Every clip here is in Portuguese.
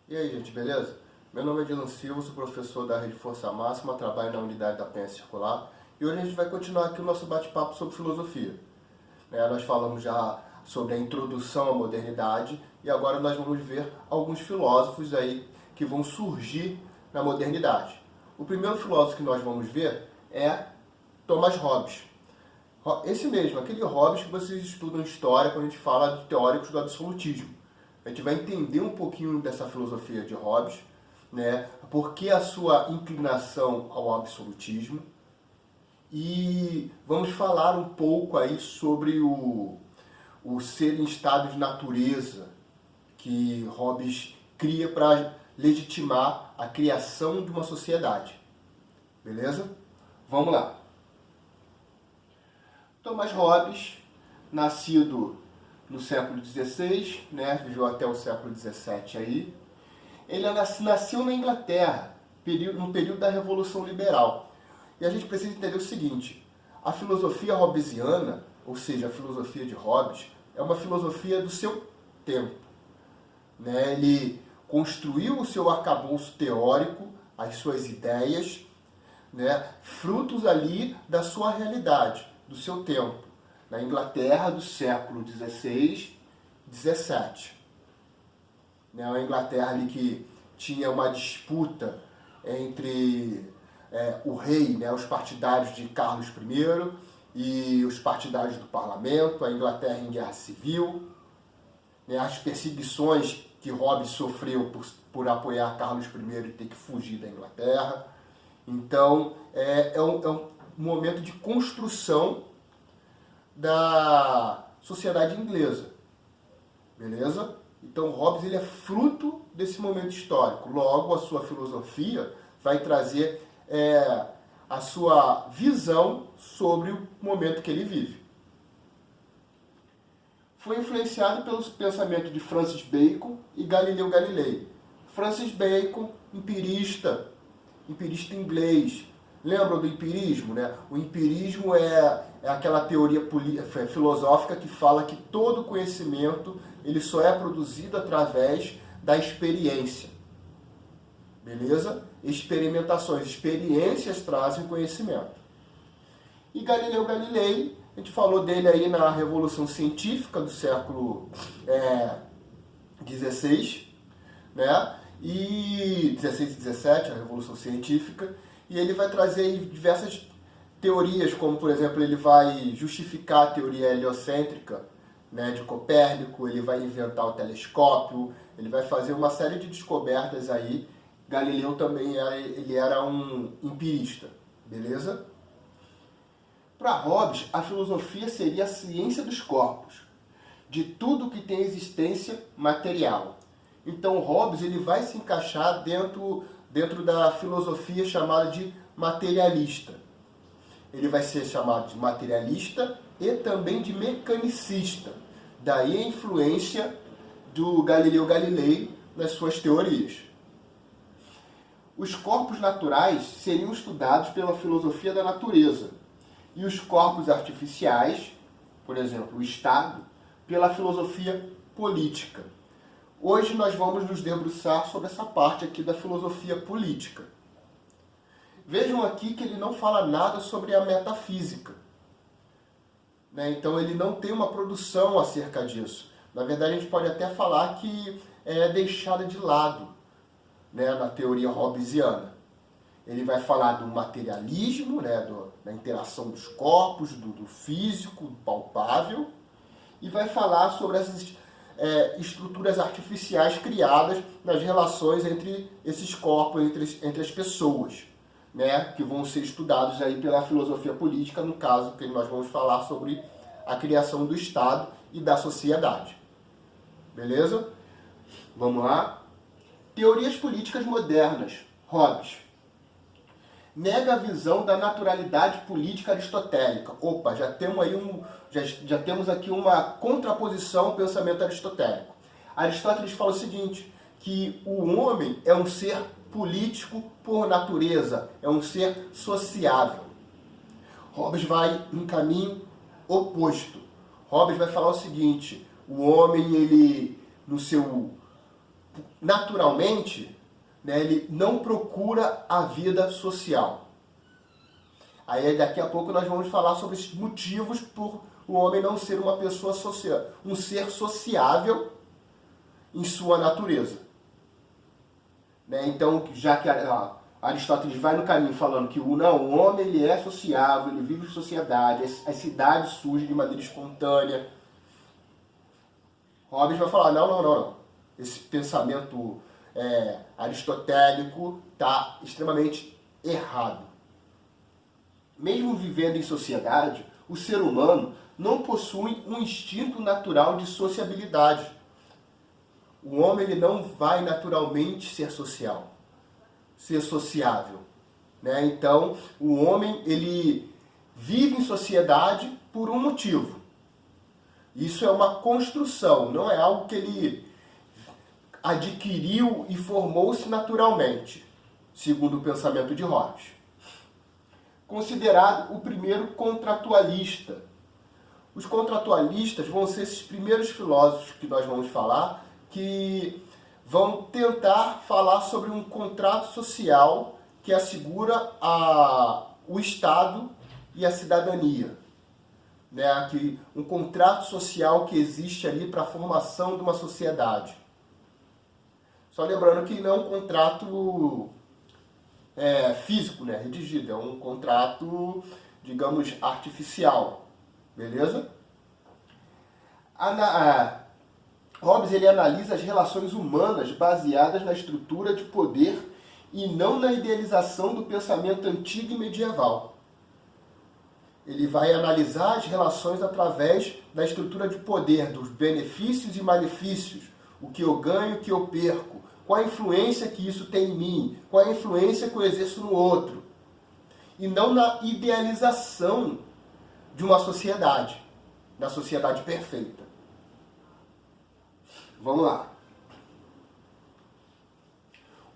E aí, gente, beleza? Meu nome é Dylan Silva, sou professor da Rede Força Máxima, trabalho na unidade da Penha Circular e hoje a gente vai continuar aqui o nosso bate-papo sobre filosofia. Nós falamos já sobre a introdução à modernidade e agora nós vamos ver alguns filósofos aí que vão surgir na modernidade. O primeiro filósofo que nós vamos ver é Thomas Hobbes. Esse mesmo, aquele Hobbes que vocês estudam história quando a gente fala de teóricos do absolutismo. A gente vai entender um pouquinho dessa filosofia de Hobbes, né? Por que a sua inclinação ao absolutismo, e vamos falar um pouco aí sobre o ser em estado de natureza que Hobbes cria para legitimar a criação de uma sociedade. Beleza? Vamos lá. Thomas Hobbes, nascido no século XVI, né, viveu até o século XVII aí. Ele nasceu na Inglaterra, no período da Revolução Liberal. E a gente precisa entender o seguinte: a filosofia hobbesiana, ou seja, a filosofia de Hobbes, é uma filosofia do seu tempo. Né? Ele construiu o seu arcabouço teórico, as suas ideias, né, frutos ali da sua realidade, do seu tempo. Na Inglaterra do século XVI, XVII. Uma Inglaterra ali que tinha uma disputa entre o rei, né, os partidários de Carlos I e os partidários do parlamento, a Inglaterra em guerra civil, né, as perseguições que Hobbes sofreu por apoiar Carlos I e ter que fugir da Inglaterra. Então, é um momento de construção da sociedade inglesa, beleza? Então Hobbes ele é fruto desse momento histórico, logo a sua filosofia vai trazer a sua visão sobre o momento que ele vive. Foi influenciado pelos pensamentos de Francis Bacon e Galileu Galilei. Francis Bacon, empirista inglês. Lembram do empirismo? Né? O empirismo é aquela teoria filosófica que fala que todo conhecimento ele só é produzido através da experiência. Beleza? Experimentações, experiências trazem conhecimento. E Galileu Galilei, a gente falou dele aí na Revolução Científica do século XVI, né? E 16 e 17, a Revolução Científica. E ele vai trazer diversas teorias, como, por exemplo, ele vai justificar a teoria heliocêntrica, né, de Copérnico, ele vai inventar o telescópio, ele vai fazer uma série de descobertas aí. Galileu também ele era um empirista, beleza? Para Hobbes, a filosofia seria a ciência dos corpos, de tudo que tem existência material. Então, Hobbes ele vai se encaixar dentro da filosofia chamada de materialista. Ele vai ser chamado de materialista e também de mecanicista. Daí a influência do Galileu Galilei nas suas teorias. Os corpos naturais seriam estudados pela filosofia da natureza e os corpos artificiais, por exemplo, o Estado, pela filosofia política. Hoje nós vamos nos debruçar sobre essa parte aqui da filosofia política. Vejam aqui que ele não fala nada sobre a metafísica. Né? Então ele não tem uma produção acerca disso. Na verdade, a gente pode até falar que é deixada de lado, né, na teoria hobbesiana. Ele vai falar do materialismo, né, da interação dos corpos, do físico, do palpável, e vai falar sobre essas estruturas artificiais criadas nas relações entre esses corpos, entre as pessoas, né, que vão ser estudados aí pela filosofia política, no caso que nós vamos falar sobre a criação do Estado e da sociedade. Beleza? Vamos lá? Teorias políticas modernas. Hobbes nega a visão da naturalidade política aristotélica. Opa, já temos aqui uma contraposição ao pensamento aristotélico. Aristóteles fala o seguinte, que o homem é um ser político por natureza, é um ser sociável. Hobbes vai em caminho oposto. Hobbes vai falar o seguinte, o homem, ele, no seu naturalmente, né, ele não procura a vida social. Aí daqui a pouco nós vamos falar sobre os motivos por o homem não ser uma pessoa social, um ser sociável em sua natureza. Né? Então, já que Aristóteles vai no caminho falando que o homem ele é sociável, ele vive em sociedade, as cidades surgem de maneira espontânea. Hobbes vai falar, não. Esse pensamento aristotélico está extremamente errado. Mesmo vivendo em sociedade, o ser humano não possui um instinto natural de sociabilidade. O homem ele não vai naturalmente ser social, ser sociável. Né? Então, o homem ele vive em sociedade por um motivo. Isso é uma construção, não é algo que ele adquiriu e formou-se naturalmente, segundo o pensamento de Hobbes. Considerado o primeiro contratualista. Os contratualistas vão ser esses primeiros filósofos que nós vamos falar, que vão tentar falar sobre um contrato social que assegura o Estado e a cidadania. Né? Um contrato social que existe ali para a formação de uma sociedade. Só lembrando que não é um contrato físico, né, redigido, é um contrato, digamos, artificial, beleza? Hobbes ele analisa as relações humanas baseadas na estrutura de poder e não na idealização do pensamento antigo e medieval. Ele vai analisar as relações através da estrutura de poder, dos benefícios e malefícios, o que eu ganho, o que eu perco, qual a influência que isso tem em mim, qual a influência que eu exerço no outro. E não na idealização de uma sociedade, da sociedade perfeita. Vamos lá.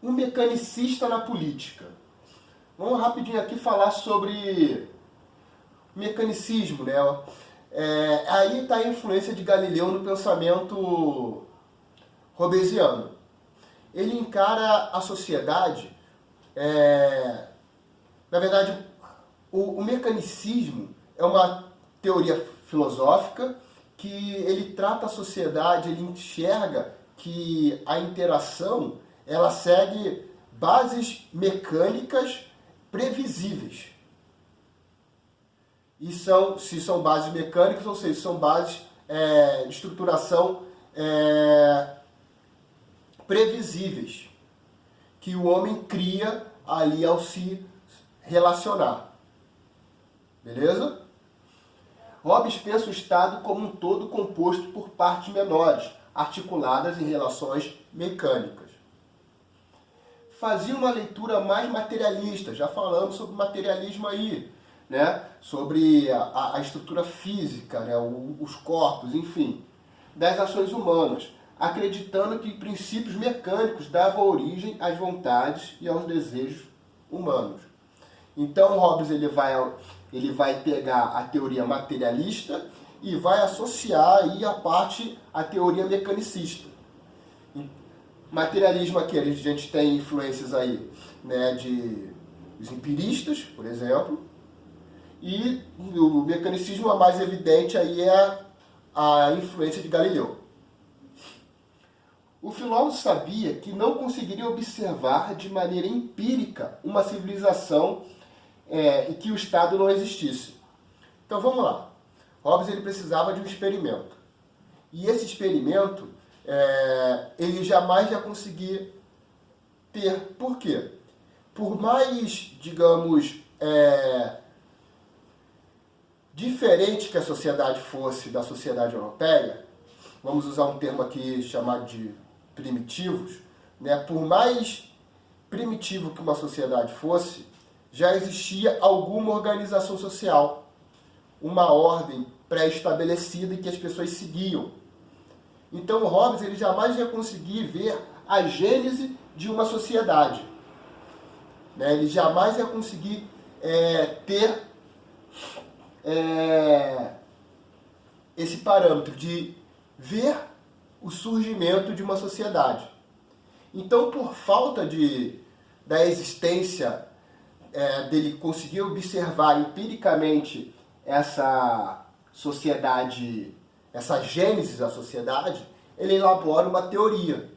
Um mecanicista na política. Vamos rapidinho aqui falar sobre mecanicismo, né? Aí está a influência de Galileu no pensamento hobbesiano. Ele encara a sociedade, na verdade, o mecanicismo é uma teoria filosófica que ele trata a sociedade, ele enxerga que a interação ela segue bases mecânicas previsíveis. E se são bases mecânicas, ou seja, são bases de estruturação previsíveis, que o homem cria ali ao se relacionar. Beleza? Hobbes pensa o Estado como um todo composto por partes menores, articuladas em relações mecânicas. Fazia uma leitura mais materialista, já falamos sobre materialismo aí, né? Sobre a estrutura física, né? Os corpos, enfim, das ações humanas, acreditando que princípios mecânicos davam origem às vontades e aos desejos humanos. Então, Hobbes ele vai pegar a teoria materialista e vai associar aí a teoria mecanicista. Materialismo aqui, a gente tem influências aí, né, dos empiristas, por exemplo, e o mecanicismo a mais evidente aí é a influência de Galileu. O filósofo sabia que não conseguiria observar de maneira empírica uma civilização e que o Estado não existisse. Então vamos lá. Hobbes ele precisava de um experimento. E esse experimento ele jamais ia conseguir ter. Por quê? Por mais, digamos, diferente que a sociedade fosse da sociedade europeia, vamos usar um termo aqui chamado de primitivos, né? Por mais primitivo que uma sociedade fosse, já existia alguma organização social, uma ordem pré-estabelecida em que as pessoas seguiam. Então, Hobbes ele jamais ia conseguir ver a gênese de uma sociedade. Né? Ele jamais ia conseguir ter esse parâmetro de ver o surgimento de uma sociedade. Então, por falta da existência dele conseguir observar empiricamente essa sociedade, essa gênese da sociedade, ele elabora uma teoria,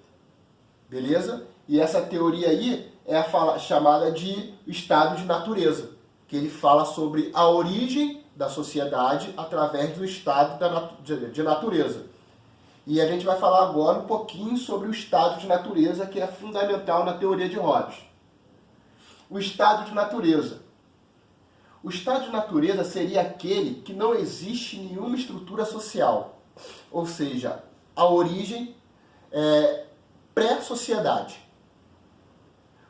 beleza? E essa teoria aí é chamada de estado de natureza, que ele fala sobre a origem da sociedade através do estado de natureza. E a gente vai falar agora um pouquinho sobre o estado de natureza, que é fundamental na teoria de Hobbes. O estado de natureza. O estado de natureza seria aquele que não existe nenhuma estrutura social, ou seja, a origem é pré-sociedade.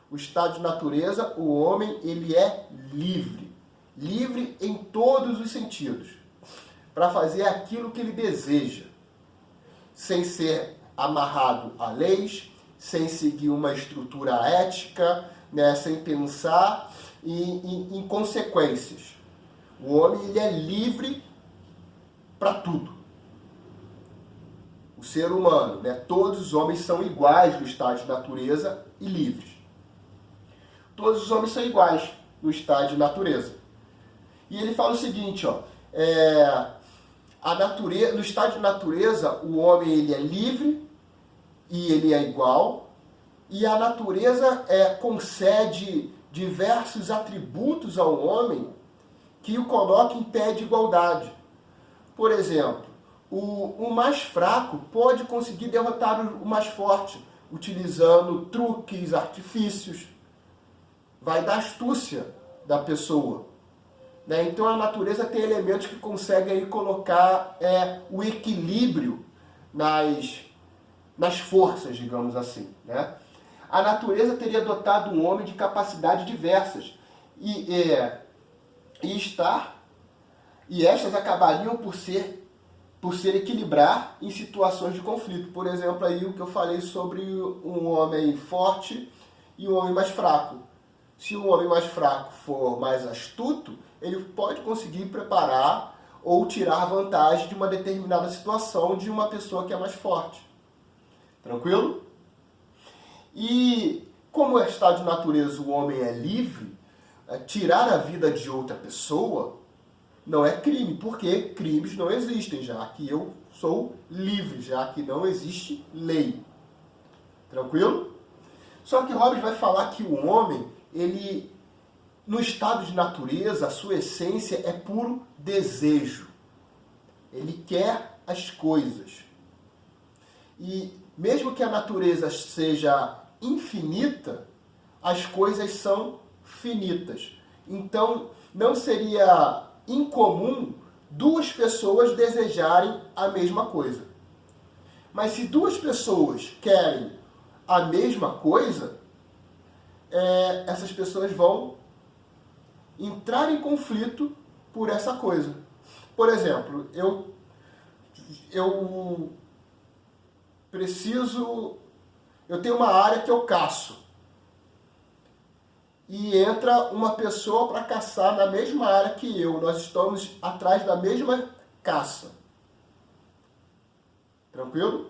O estado de natureza, o homem, ele é livre. Livre em todos os sentidos, para fazer aquilo que ele deseja, sem ser amarrado a leis, sem seguir uma estrutura ética, né, sem pensar em consequências. O homem, ele é livre para tudo. O ser humano, né, todos os homens são iguais no estado de natureza e livres. Todos os homens são iguais no estado de natureza. E ele fala o seguinte, ó, no estado de natureza, o homem ele é livre e ele é igual, e a natureza concede diversos atributos ao homem que o coloca em pé de igualdade. Por exemplo, o mais fraco pode conseguir derrotar o mais forte, utilizando truques, artifícios. Vai da astúcia da pessoa. Né? Então a natureza tem elementos que conseguem aí colocar o equilíbrio nas forças, digamos assim. Né? A natureza teria dotado um homem de capacidades diversas e estas acabariam por se equilibrar em situações de conflito. Por exemplo, aí o que eu falei sobre um homem forte e um homem mais fraco. Se o homem mais fraco for mais astuto, ele pode conseguir preparar ou tirar vantagem de uma determinada situação de uma pessoa que é mais forte. Tranquilo? E como é estado de natureza, o homem é livre, tirar a vida de outra pessoa não é crime, porque crimes não existem, já que eu sou livre, já que não existe lei. Tranquilo? Só que Hobbes vai falar que o homem, ele, no estado de natureza, a sua essência é puro desejo. Ele quer as coisas. E mesmo que a natureza seja infinita, as coisas são finitas. Então, não seria incomum duas pessoas desejarem a mesma coisa. Mas se duas pessoas querem a mesma coisa, essas pessoas vão entrar em conflito por essa coisa. Por exemplo, eu tenho uma área que eu caço. E entra uma pessoa para caçar na mesma área que eu. Nós estamos atrás da mesma caça. Tranquilo?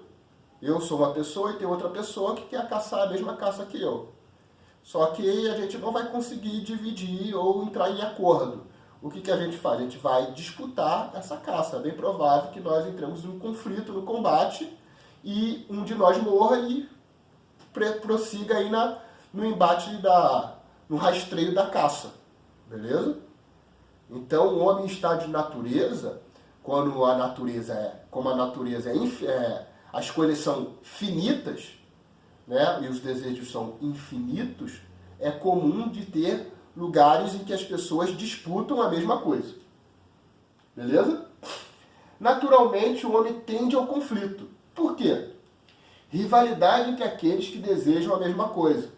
Eu sou uma pessoa e tem outra pessoa que quer caçar a mesma caça que eu. Só que a gente não vai conseguir dividir ou entrar em acordo. O que a gente faz? A gente vai disputar essa caça. É bem provável que nós entremos em um conflito, no combate, e um de nós morra e prossiga aí no embate, no rastreio da caça. Beleza? Então, o homem em estado de natureza, como a natureza as coisas são finitas, né, e os desejos são infinitos, é comum de ter lugares em que as pessoas disputam a mesma coisa. Beleza? Naturalmente, o homem tende ao conflito. Por quê? Rivalidade entre aqueles que desejam a mesma coisa.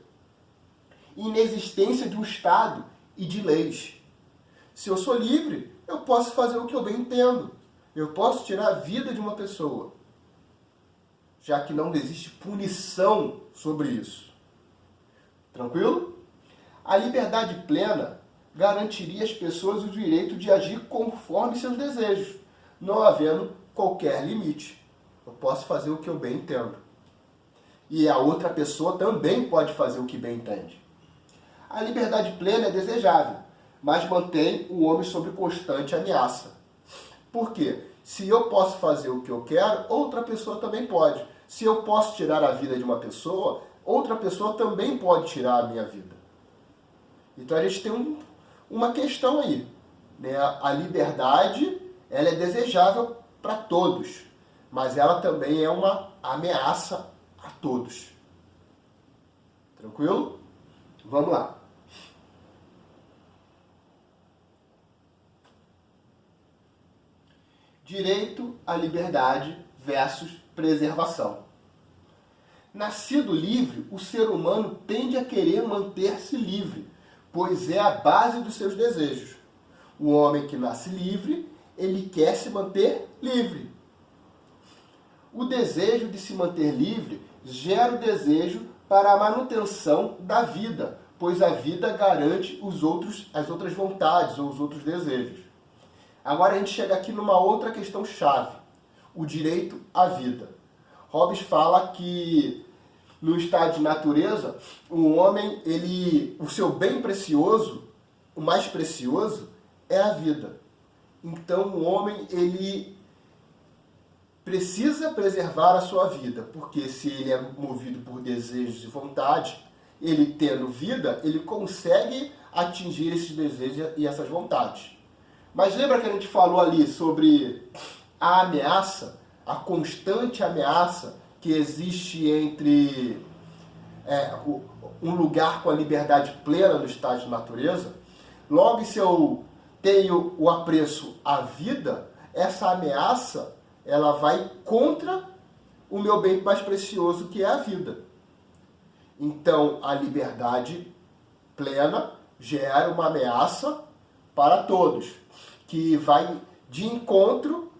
Inexistência de um Estado e de leis. Se eu sou livre, eu posso fazer o que eu bem entendo. Eu posso tirar a vida de uma pessoa, já que não existe punição sobre isso. Tranquilo? A liberdade plena garantiria às pessoas o direito de agir conforme seus desejos, não havendo qualquer limite. Eu posso fazer o que eu bem entendo. E a outra pessoa também pode fazer o que bem entende. A liberdade plena é desejável, mas mantém o homem sob constante ameaça. Por quê? Se eu posso fazer o que eu quero, outra pessoa também pode. Se eu posso tirar a vida de uma pessoa, outra pessoa também pode tirar a minha vida. Então a gente tem uma questão aí, né? A liberdade, ela é desejável para todos, mas ela também é uma ameaça a todos. Tranquilo? Vamos lá. Direito à liberdade versus preservação. Nascido livre, o ser humano tende a querer manter-se livre, pois é a base dos seus desejos. O homem que nasce livre, ele quer se manter livre. O desejo de se manter livre gera o desejo para a manutenção da vida, pois a vida garante as outras vontades ou os outros desejos. Agora a gente chega aqui numa outra questão chave, o direito à vida. Hobbes fala que no estado de natureza, o homem, o seu bem precioso, o mais precioso, é a vida. Então o homem, ele precisa preservar a sua vida, porque se ele é movido por desejos e vontades, ele tendo vida, ele consegue atingir esses desejos e essas vontades. Mas lembra que a gente falou ali sobre a ameaça, a constante ameaça que existe entre um lugar com a liberdade plena no estado de natureza? Logo, se eu tenho o apreço à vida, essa ameaça ela vai contra o meu bem mais precioso, que é a vida. Então, a liberdade plena gera uma ameaça para todos, que vai de encontro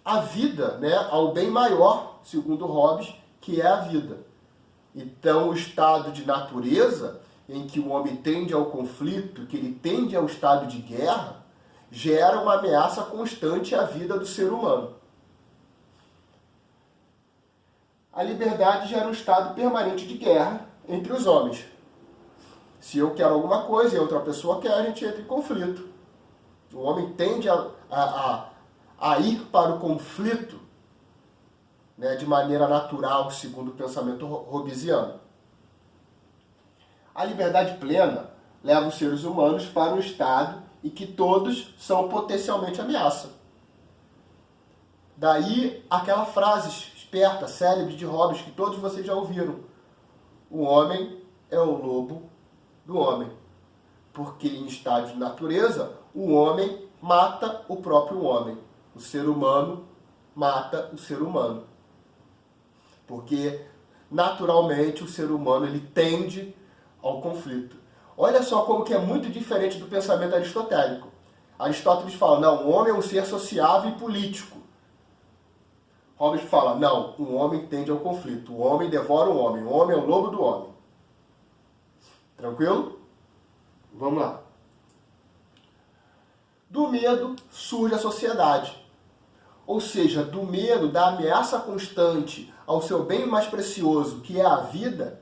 à vida, né? Ao bem maior, segundo Hobbes, que é a vida. Então, o estado de natureza, em que o homem tende ao conflito, que ele tende ao estado de guerra, gera uma ameaça constante à vida do ser humano. A liberdade gera um estado permanente de guerra entre os homens. Se eu quero alguma coisa e a outra pessoa quer, a gente entra em conflito. O homem tende a ir para o conflito, né, de maneira natural, segundo o pensamento hobbesiano. A liberdade plena leva os seres humanos para um estado em que todos são potencialmente ameaça. Daí aquela frase esperta, célebre de Hobbes, que todos vocês já ouviram. O homem é o lobo do homem. Porque em estado de natureza, o homem mata o próprio homem. O ser humano mata o ser humano. Porque, naturalmente, o ser humano ele tende ao conflito. Olha só como que é muito diferente do pensamento aristotélico. Aristóteles fala, não, o homem é um ser sociável e político. Hobbes fala, não, o homem tende ao conflito. O homem devora o homem é o lobo do homem. Tranquilo? Vamos lá. Do medo surge a sociedade. Ou seja, do medo, da ameaça constante ao seu bem mais precioso, que é a vida,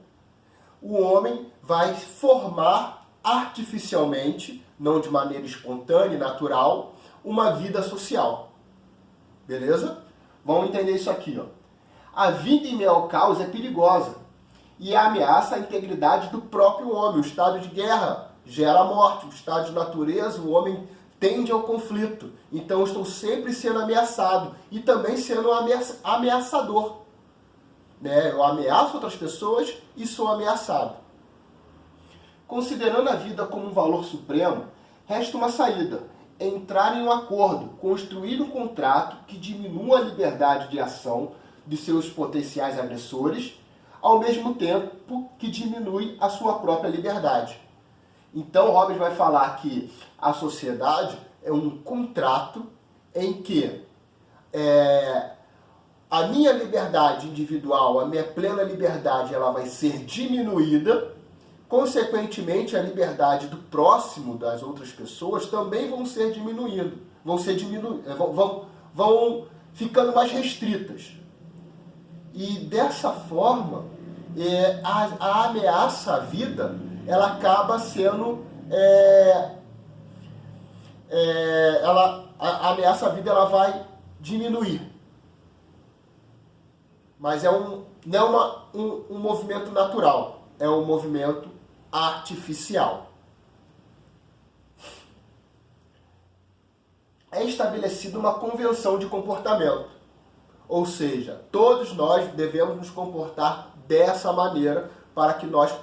o homem vai formar artificialmente, não de maneira espontânea e natural, uma vida social. Beleza? Vamos entender isso aqui, ó. A vida em meio ao caos é perigosa e ameaça a integridade do próprio homem. O estado de guerra gera a morte. O estado de natureza, o homem tende ao conflito. Então eu estou sempre sendo ameaçado e também sendo ameaçador. Né? Eu ameaço outras pessoas e sou ameaçado. Considerando a vida como um valor supremo, resta uma saída: entrar em um acordo, construir um contrato que diminua a liberdade de ação de seus potenciais agressores, ao mesmo tempo que diminui a sua própria liberdade. Então, Hobbes vai falar que a sociedade é um contrato em que a minha liberdade individual, a minha plena liberdade, ela vai ser diminuída. Consequentemente, a liberdade do próximo, das outras pessoas, também vão ser diminuindo, vão ficando mais restritas. E dessa forma, a ameaça à vida, ela acaba sendo... a ameaça à vida ela vai diminuir. Mas não é um movimento natural, é um movimento artificial. É estabelecida uma convenção de comportamento. Ou seja, todos nós devemos nos comportar dessa maneira para que nós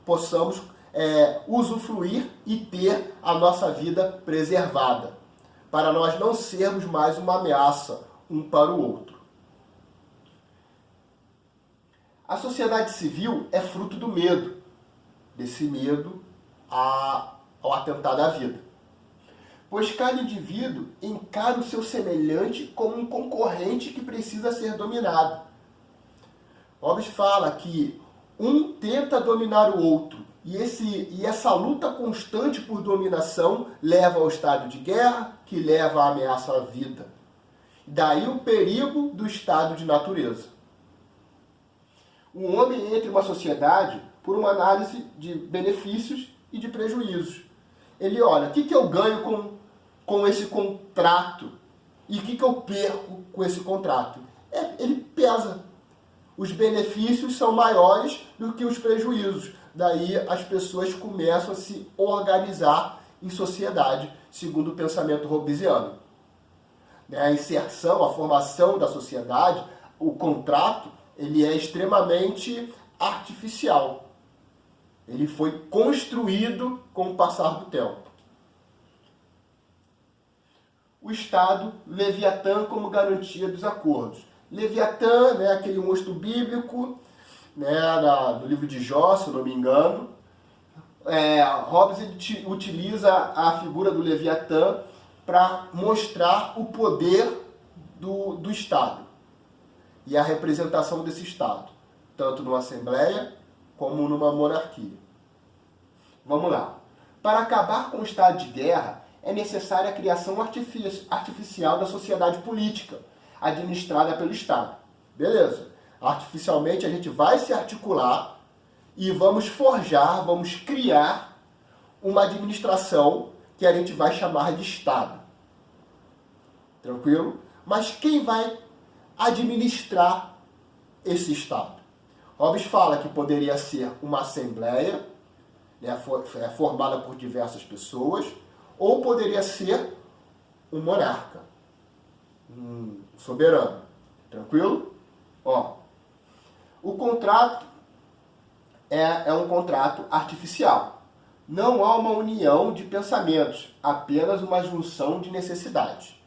possamos usufruir e ter a nossa vida preservada, para nós não sermos mais uma ameaça um para o outro. A sociedade civil é fruto do medo, desse medo ao atentado à vida. Pois cada indivíduo encara o seu semelhante como um concorrente que precisa ser dominado. Hobbes fala que um tenta dominar o outro, e essa luta constante por dominação leva ao estado de guerra, que leva à ameaça à vida. Daí o perigo do estado de natureza. O homem entra em uma sociedade por uma análise de benefícios e de prejuízos. Ele olha, o que eu ganho com esse contrato? E o que eu perco com esse contrato? Ele pesa. Os benefícios são maiores do que os prejuízos. Daí as pessoas começam a se organizar em sociedade, segundo o pensamento hobbesiano. A inserção, a formação da sociedade, o contrato, ele é extremamente artificial. Ele foi construído com o passar do tempo. O Estado, Leviatã como garantia dos acordos. Leviatã, aquele monstro bíblico, do livro de Jó, se eu não me engano. Hobbes utiliza a figura do Leviatã para mostrar o poder do Estado e a representação desse Estado, tanto numa Assembleia como numa monarquia. Vamos lá. Para acabar com o estado de guerra, é necessária a criação artificial da sociedade política, administrada pelo Estado. Beleza. Artificialmente a gente vai se articular e vamos forjar, vamos criar uma administração que a gente vai chamar de Estado. Tranquilo? Mas quem vai administrar esse Estado? Hobbes fala que poderia ser uma assembleia, formada por diversas pessoas, ou poderia ser um monarca, um soberano. Tranquilo? O contrato é um contrato artificial. Não há uma união de pensamentos, apenas uma junção de necessidades.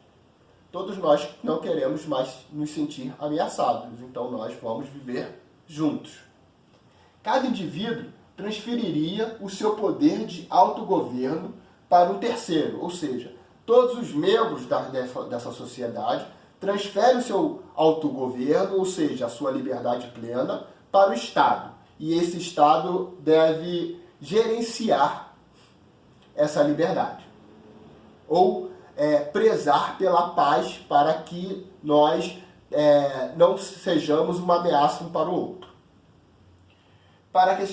Todos nós não queremos mais nos sentir ameaçados, então nós vamos viver juntos. Cada indivíduo transferiria o seu poder de autogoverno para um terceiro, ou seja, todos os membros dessa sociedade transferem o seu autogoverno, ou seja, a sua liberdade plena, para o Estado. E esse Estado deve gerenciar essa liberdade. Ou prezar pela paz para que nós não sejamos uma ameaça um para o outro. Para que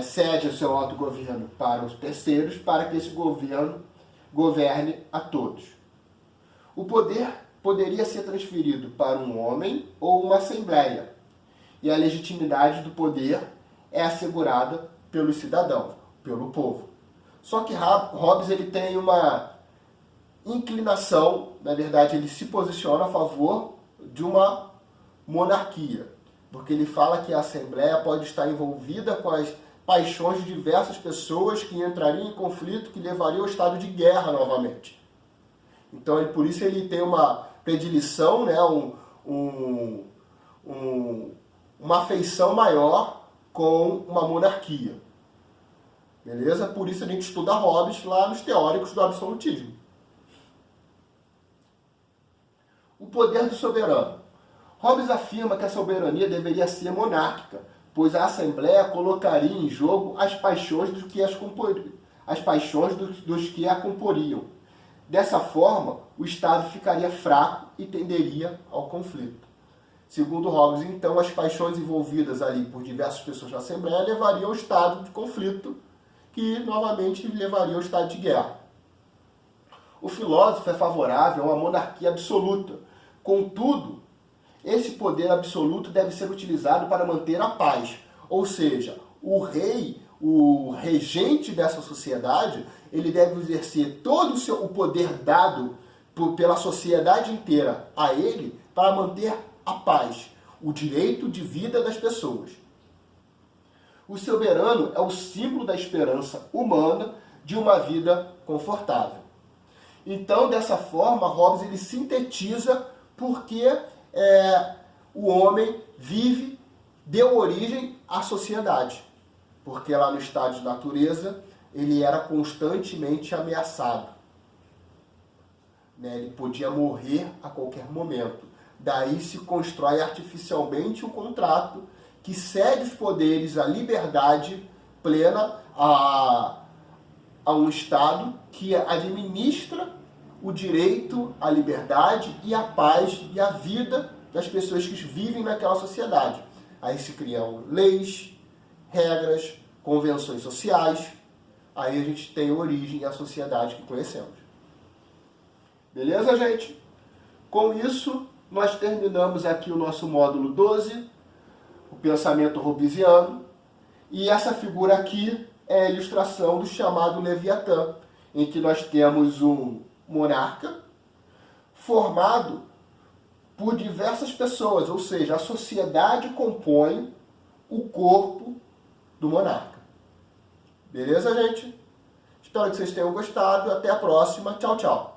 cede o seu autogoverno para os terceiros, para que esse governo governe a todos. O poder poderia ser transferido para um homem ou uma assembleia, e a legitimidade do poder é assegurada pelos cidadãos, pelo povo. Só que Hobbes ele tem uma inclinação, na verdade ele se posiciona a favor de uma monarquia, porque ele fala que a Assembleia pode estar envolvida com as paixões de diversas pessoas que entrariam em conflito, que levariam ao estado de guerra novamente. Então, por isso ele tem uma predileção, uma afeição maior com uma monarquia. Beleza? Por isso a gente estuda Hobbes lá nos teóricos do absolutismo. O poder do soberano. Hobbes afirma que a soberania deveria ser monárquica, pois a Assembleia colocaria em jogo as paixões dos que a comporiam. Dessa forma, o Estado ficaria fraco e tenderia ao conflito. Segundo Hobbes, então, as paixões envolvidas ali por diversas pessoas na Assembleia levariam ao estado de conflito, que novamente levaria ao estado de guerra. O filósofo é favorável a uma monarquia absoluta. Contudo, esse poder absoluto deve ser utilizado para manter a paz. Ou seja, o rei, o regente dessa sociedade, ele deve exercer todo o poder dado pela sociedade inteira a ele para manter a paz, o direito de vida das pessoas. O soberano é o símbolo da esperança humana de uma vida confortável. Então, dessa forma, Hobbes ele sintetiza porque o homem vive, deu origem à sociedade. Porque lá no estado de natureza, ele era constantemente ameaçado. Ele podia morrer a qualquer momento. Daí se constrói artificialmente o contrato que cede os poderes, a liberdade plena a um Estado que administra o direito à liberdade e à paz e à vida das pessoas que vivem naquela sociedade. Aí se criam leis, regras, convenções sociais. Aí a gente tem origem à sociedade que conhecemos. Beleza, gente? Com isso, nós terminamos aqui o nosso módulo 12, o pensamento hobbesiano. E essa figura aqui é a ilustração do chamado Leviatã, em que nós temos um monarca formado por diversas pessoas, ou seja, a sociedade compõe o corpo do monarca. Beleza, gente? Espero que vocês tenham gostado. Até a próxima. Tchau, tchau.